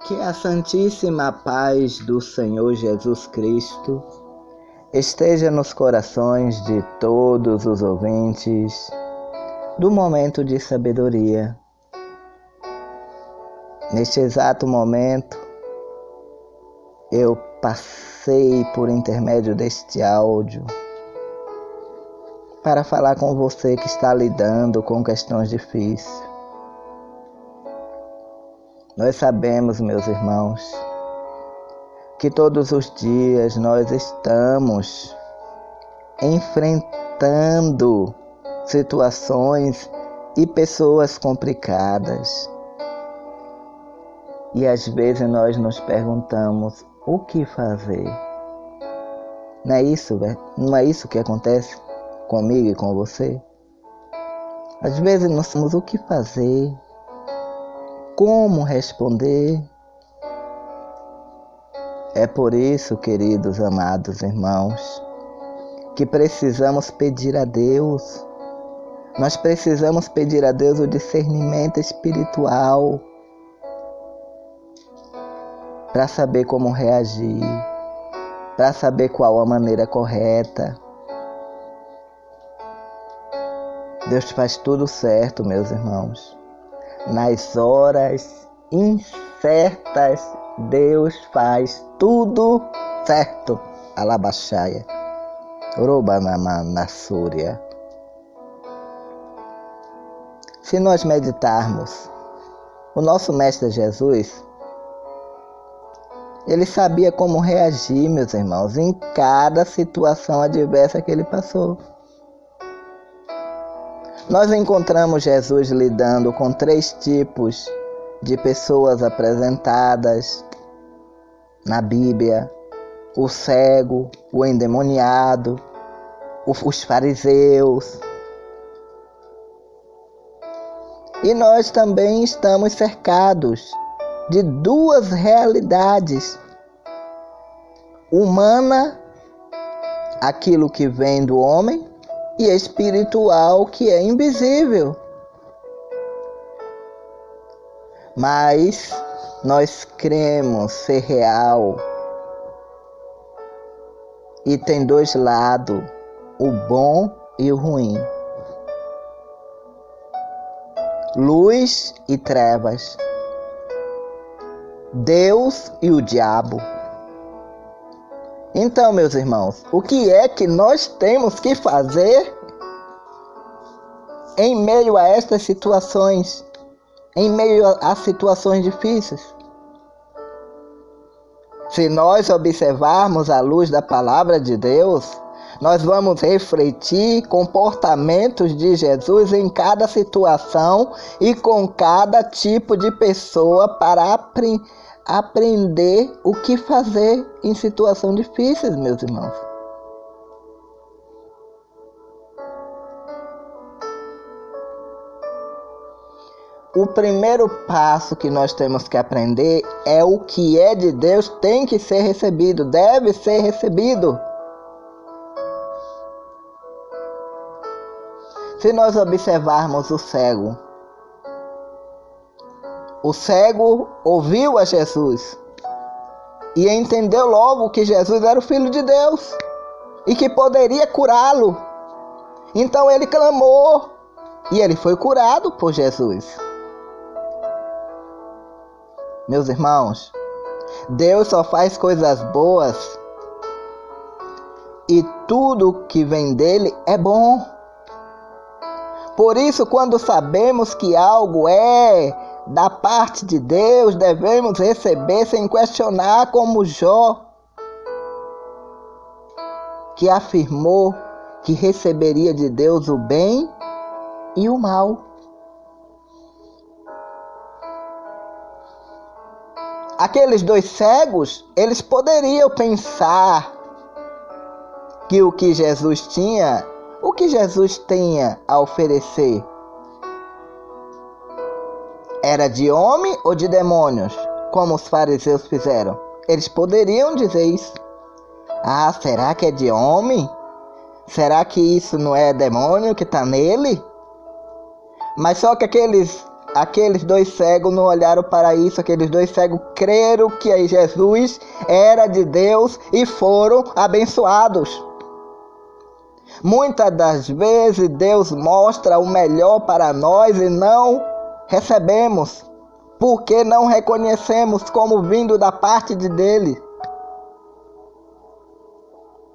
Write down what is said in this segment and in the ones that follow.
Que a Santíssima Paz do Senhor Jesus Cristo esteja nos corações de todos os ouvintes do Momento de Sabedoria. Neste exato momento, eu passei por intermédio deste áudio para falar com você que está lidando com questões difíceis. Nós sabemos, meus irmãos, que todos os dias nós estamos enfrentando situações e pessoas complicadas. E às vezes nós nos perguntamos o que fazer. Não é isso que acontece comigo e com você? Às vezes nós sabemos o que fazer. Como responder? É por isso, queridos amados irmãos, que precisamos pedir a Deus. Nós precisamos pedir a Deus o discernimento espiritual para saber como reagir, para saber qual a maneira correta. Deus faz tudo certo, meus irmãos. Nas horas incertas, Deus faz tudo certo. Alabaxaia. Robanamanassúria. Se nós meditarmos, o nosso Mestre Jesus, ele sabia como reagir, meus irmãos, em cada situação adversa que ele passou. Nós encontramos Jesus lidando com 3 tipos de pessoas apresentadas na Bíblia: o cego, o endemoniado, os fariseus. E nós também estamos cercados de 2 realidades: humana, aquilo que vem do homem, e espiritual, que é invisível. Mas nós cremos ser real. E tem 2 lados, o bom e o ruim. Luz e trevas. Deus e o diabo. Então, meus irmãos, o que é que nós temos que fazer em meio a estas situações, em meio a situações difíceis? Se nós observarmos a luz da palavra de Deus, nós vamos refletir comportamentos de Jesus em cada situação e com cada tipo de pessoa para aprender o que fazer em situações difíceis, meus irmãos. O primeiro passo que nós temos que aprender é o que é de Deus tem que ser recebido, deve ser recebido. Se nós observarmos o cego ouviu a Jesus e entendeu logo que Jesus era o Filho de Deus e que poderia curá-lo. Então ele clamou e ele foi curado por Jesus. Meus irmãos, Deus só faz coisas boas e tudo que vem dele é bom. Por isso, quando sabemos que algo é da parte de Deus, devemos receber sem questionar, como Jó, que afirmou que receberia de Deus o bem e o mal. Aqueles 2 cegos, eles poderiam pensar que o que Jesus tinha a oferecer era de homem ou de demônios, como os fariseus fizeram. Eles poderiam dizer isso. Ah, será que é de homem? Será que isso não é demônio que está nele? Mas só que aqueles aqueles dois cegos não olharam para isso, aqueles dois cegos creram que Jesus era de Deus e foram abençoados. Muitas das vezes Deus mostra o melhor para nós e não recebemos, porque não reconhecemos como vindo da parte dele,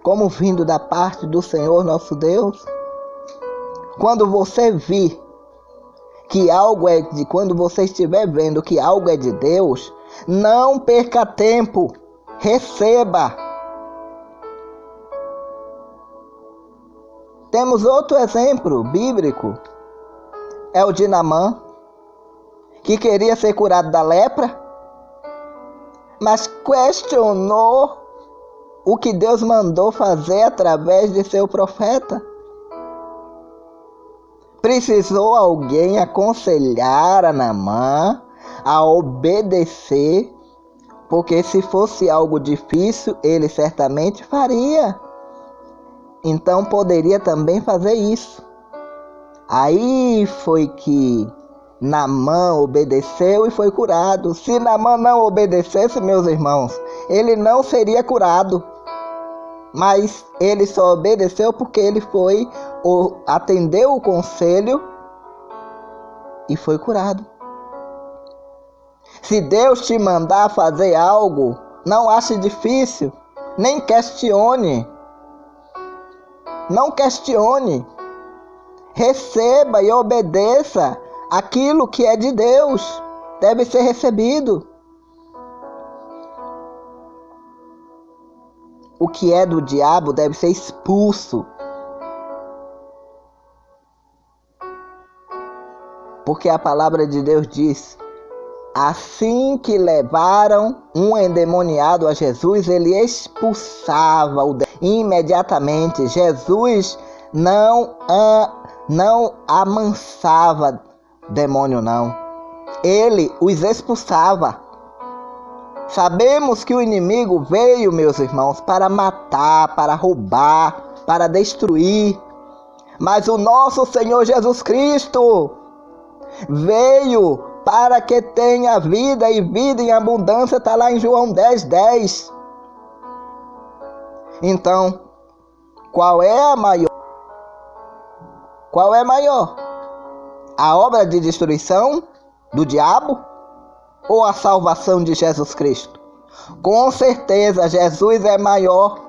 como vindo da parte do Senhor nosso Deus. Quando você vir que algo quando você estiver vendo que algo é de Deus, não perca tempo, receba. Temos outro exemplo bíblico, é o de Naamã, que queria ser curado da lepra, mas questionou o que Deus mandou fazer através de seu profeta. Precisou alguém aconselhar a Naamã a obedecer, porque se fosse algo difícil, ele certamente faria. Então poderia também fazer isso. Aí foi que Naamã obedeceu e foi curado. Se Naamã não obedecesse, meus irmãos, ele não seria curado. Mas ele só obedeceu porque ele atendeu o conselho e foi curado. Se Deus te mandar fazer algo, não ache difícil, nem questione. Não questione. Receba e obedeça aquilo que é de Deus. Deve ser recebido. O que é do diabo deve ser expulso. Porque a palavra de Deus diz: assim que levaram um endemoniado a Jesus, ele expulsava o demônio imediatamente. Jesus não amansava demônio, não. Ele os expulsava. Sabemos que o inimigo veio, meus irmãos, para matar, para roubar, para destruir. Mas o nosso Senhor Jesus Cristo veio para que tenha vida e vida em abundância, está lá em João 10:10. Então, qual é maior? Qual é maior? A obra de destruição do diabo ou a salvação de Jesus Cristo? Com certeza, Jesus é maior.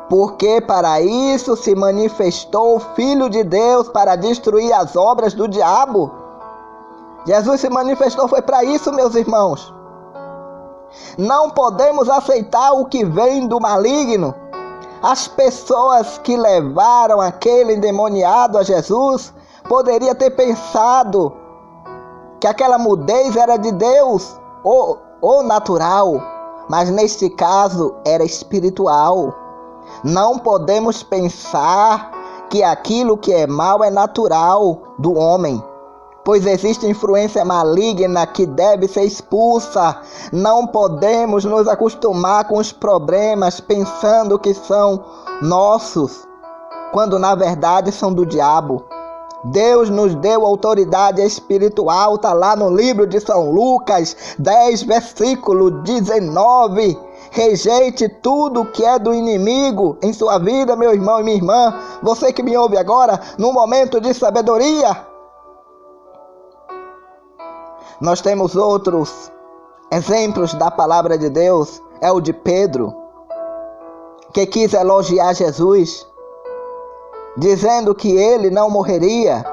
Porque para isso se manifestou o Filho de Deus, para destruir as obras do diabo. Jesus se manifestou, foi para isso, meus irmãos. Não podemos aceitar o que vem do maligno. As pessoas que levaram aquele endemoniado a Jesus poderiam ter pensado que aquela mudez era de Deus ou natural, mas neste caso era espiritual. Não podemos pensar que aquilo que é mal é natural do homem, pois existe influência maligna que deve ser expulsa. Não podemos nos acostumar com os problemas pensando que são nossos, quando na verdade são do diabo. Deus nos deu autoridade espiritual, está lá no livro de São Lucas 10, versículo 19. Rejeite tudo que é do inimigo em sua vida, meu irmão e minha irmã. Você que me ouve agora, no momento de sabedoria. Nós temos outros exemplos da palavra de Deus. É o de Pedro, que quis elogiar Jesus, dizendo que ele não morreria.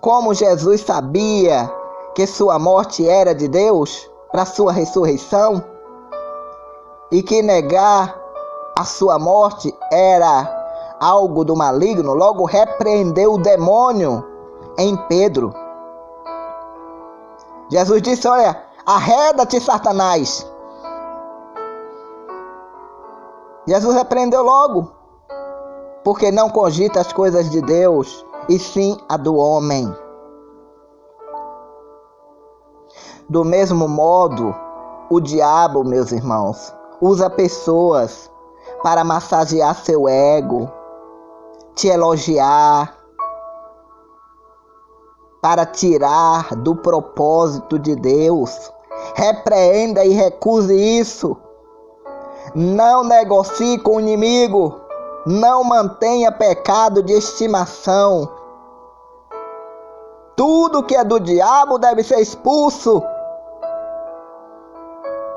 Como Jesus sabia que sua morte era de Deus para sua ressurreição, e que negar a sua morte era algo do maligno, logo repreendeu o demônio em Pedro. Jesus disse: olha, arreda-te, Satanás. Jesus repreendeu logo, porque não cogita as coisas de Deus, e sim a do homem. Do mesmo modo, o diabo, meus irmãos, usa pessoas para massagear seu ego, te elogiar, para tirar do propósito de Deus. Repreenda e recuse isso. Não negocie com o inimigo. Não mantenha pecado de estimação. Tudo que é do diabo deve ser expulso.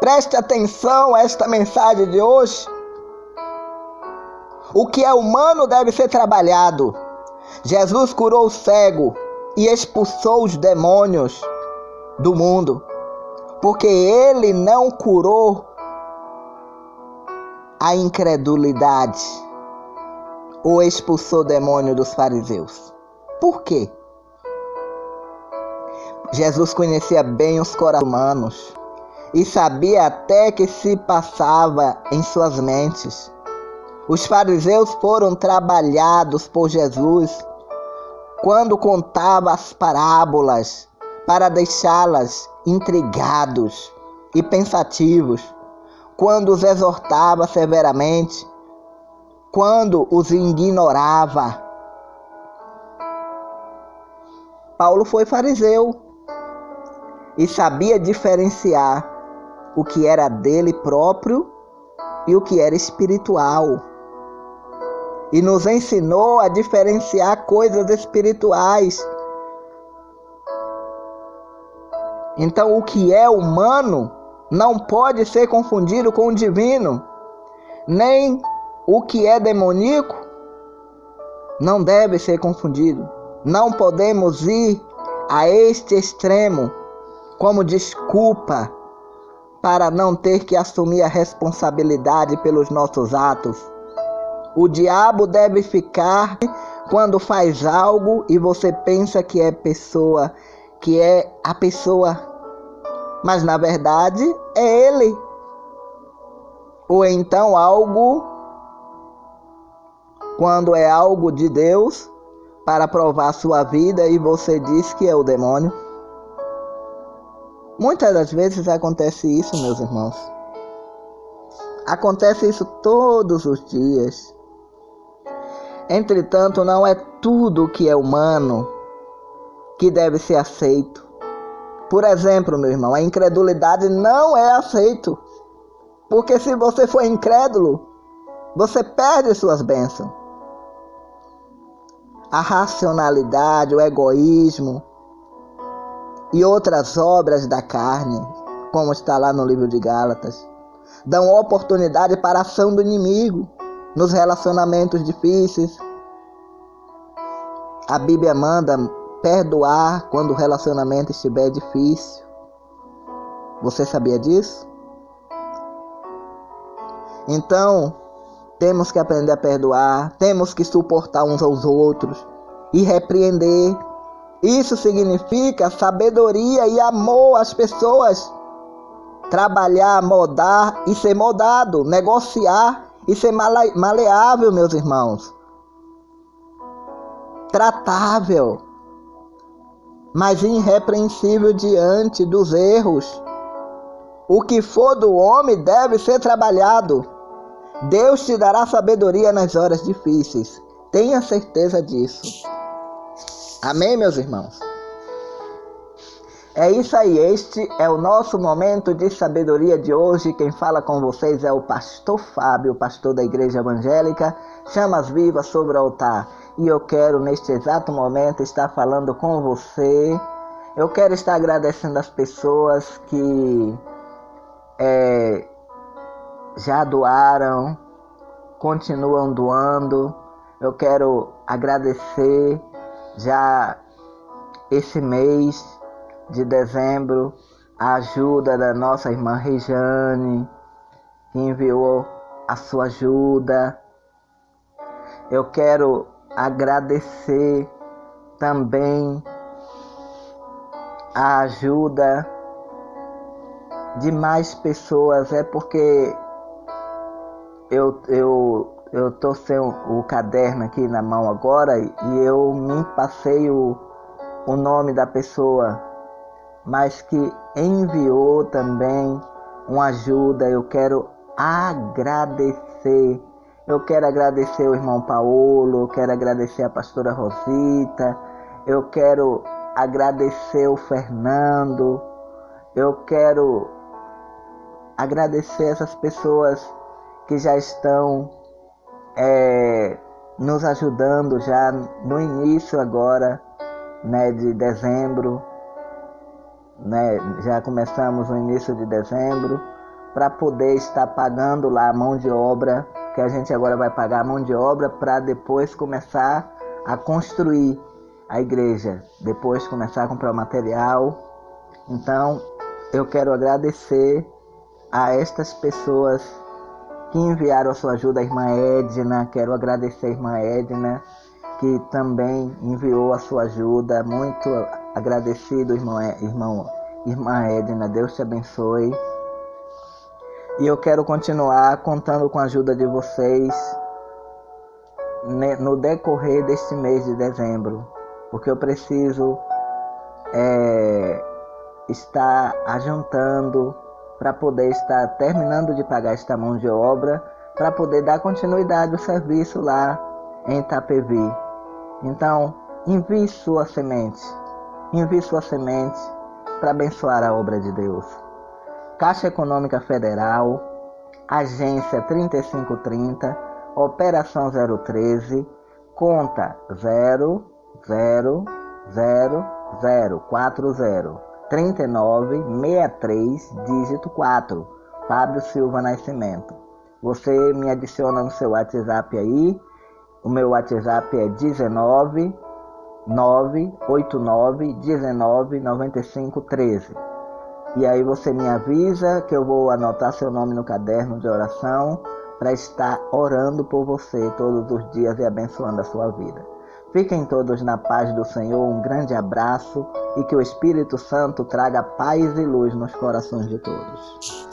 Preste atenção a esta mensagem de hoje. O que é humano deve ser trabalhado. Jesus curou o cego e expulsou os demônios do mundo, porque ele não curou a incredulidade ou expulsou o demônio dos fariseus. Por quê? Jesus conhecia bem os corações humanos e sabia até que se passava em suas mentes. Os fariseus foram trabalhados por Jesus quando contava as parábolas para deixá-las intrigados e pensativos, quando os exortava severamente, quando os ignorava. Paulo foi fariseu e sabia diferenciar o que era dele próprio e o que era espiritual. E nos ensinou a diferenciar coisas espirituais. Então, o que é humano não pode ser confundido com o divino, nem o que é demoníaco não deve ser confundido. Não podemos ir a este extremo como desculpa para não ter que assumir a responsabilidade pelos nossos atos. O diabo deve ficar quando faz algo e você pensa que é a pessoa, mas na verdade é ele. Ou então algo, quando é algo de Deus para provar sua vida e você diz que é o demônio. Muitas das vezes acontece isso, meus irmãos. Acontece isso todos os dias. Entretanto, não é tudo que é humano que deve ser aceito. Por exemplo, meu irmão, a incredulidade não é aceito. Porque se você for incrédulo, você perde suas bênçãos. A racionalidade, o egoísmo e outras obras da carne, como está lá no livro de Gálatas, dão oportunidade para a ação do inimigo nos relacionamentos difíceis. A Bíblia manda perdoar quando o relacionamento estiver difícil. Você sabia disso? Então, temos que aprender a perdoar, temos que suportar uns aos outros e repreender. Isso significa sabedoria e amor às pessoas. Trabalhar, moldar e ser moldado, negociar e ser maleável, meus irmãos. Tratável, mas irrepreensível diante dos erros. O que for do homem deve ser trabalhado. Deus te dará sabedoria nas horas difíceis. Tenha certeza disso. Amém, meus irmãos? É isso aí, este é o nosso momento de sabedoria de hoje. Quem fala com vocês é o pastor Fábio, pastor da Igreja Evangélica Chamas Vivas sobre o Altar. E eu quero neste exato momento estar falando com você. Eu quero estar agradecendo as pessoas que já doaram, continuam doando. Eu quero agradecer já esse mês de dezembro a ajuda da nossa irmã Rejane, que enviou a sua ajuda. Eu quero agradecer também a ajuda de mais pessoas. É porque eu tô sem o caderno aqui na mão agora e eu me passei o nome da pessoa, mas que enviou também uma ajuda. Eu quero agradecer. Eu quero agradecer o irmão Paulo, eu quero agradecer a pastora Rosita, eu quero agradecer o Fernando, eu quero agradecer essas pessoas que já estão nos ajudando já no início agora, né, de dezembro, né, já começamos no início de dezembro, para poder estar pagando lá a mão de obra, que a gente agora vai pagar a mão de obra para depois começar a construir a igreja, depois começar a comprar o material. Então eu quero agradecer a estas pessoas que enviaram a sua ajuda, a irmã Edna. Quero agradecer a irmã Edna, que também enviou a sua ajuda. Muito agradecido, irmã Edna. Deus te abençoe. E eu quero continuar contando com a ajuda de vocês no decorrer deste mês de dezembro, porque eu preciso estar ajuntando para poder estar terminando de pagar esta mão de obra, para poder dar continuidade ao serviço lá em Itapevi. Então, envie sua semente para abençoar a obra de Deus. Caixa Econômica Federal, Agência 3530, Operação 013, conta 0000040. 3963, dígito 4, Fábio Silva Nascimento. Você me adiciona no seu WhatsApp aí. O meu WhatsApp é 19 989 19 95 13. E aí você me avisa que eu vou anotar seu nome no caderno de oração para estar orando por você todos os dias e abençoando a sua vida. Fiquem todos na paz do Senhor, um grande abraço e que o Espírito Santo traga paz e luz nos corações de todos.